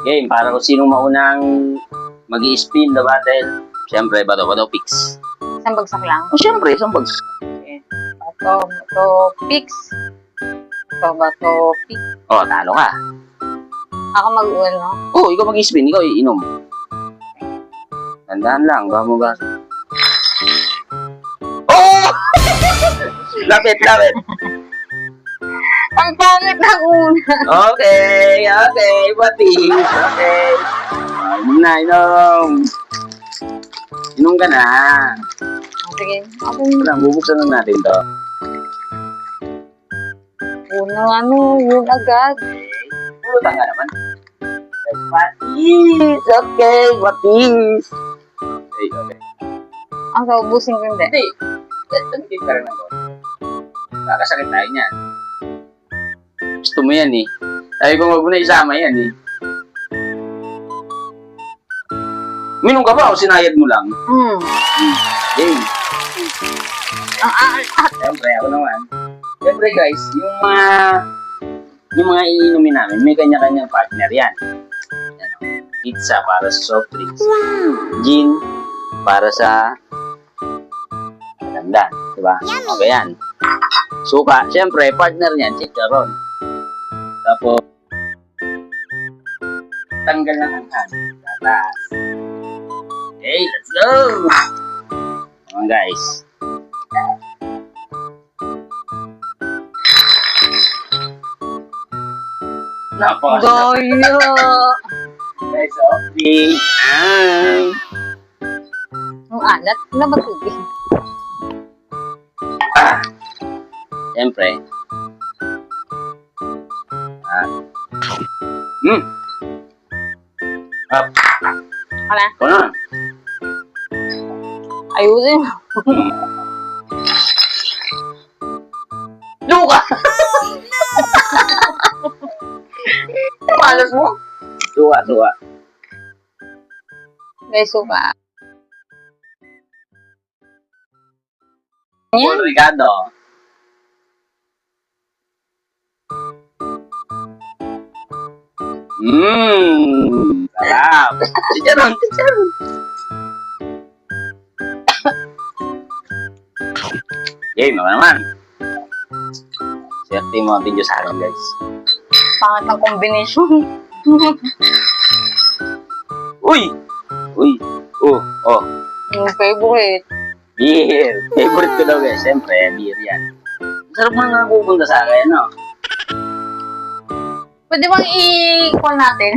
Game, para kung sino maunang mag-i-spin the battle. Siyempre, bato picks. Isang bagsak lang. Oh, siyempre, isang bags. Okay. Bato, picks. Bato, pick. Oh, talo ka. Ako mag-uwal, no? Oh, ikaw mag-i-spin, ikaw iinom. Tandaan lang, baka mo ba? Oh! Lapit. Ang pangit ng una. Okay, patis. Okay. Inom. Inom ka na. Sige. Wala, bubuksan na natin to. Yun agad. Pulutan nga naman. Patis. Okay, patis. Okay. Ang kaubusin ko hindi. Hindi. Tumigil ka rin ng konti. Kakasakit tayo niyan. Gusto mo yan eh. Sabi ko wag mo na isama yan eh. Minum ka ba o sinayad mo lang? Game. Siyempre, ako naman. Siyempre guys, yung mga iinumin namin, may kanya-kanyang partner yan. Yan, pizza para sa soft drinks. Gin para sa maganda. Diba? Okay yan. Suka, siyempre, partner niyan, chicharon. Tapos, tanggal ng hanghang. Tatas. Okay, let's go! Come on, guys. Napakasarap. Goyo! Guys, okay. Ang alat na ba tubig? Siyempre. Up. Wala. Ito na. Ayusin. Luka! Malas mo? Suka. Guys, suka. Paul Ricardo. Sarap. Chicharon. Game ako naman. Swerte mo ang video sa akin, guys. Pangat ng combination. Uy! Oh. Yung favorite. Beer. Favorite ko daw, guys. Siyempre, beer yan. Sarap mo nga pupunta sa akin, no? Pwede bang i-call natin?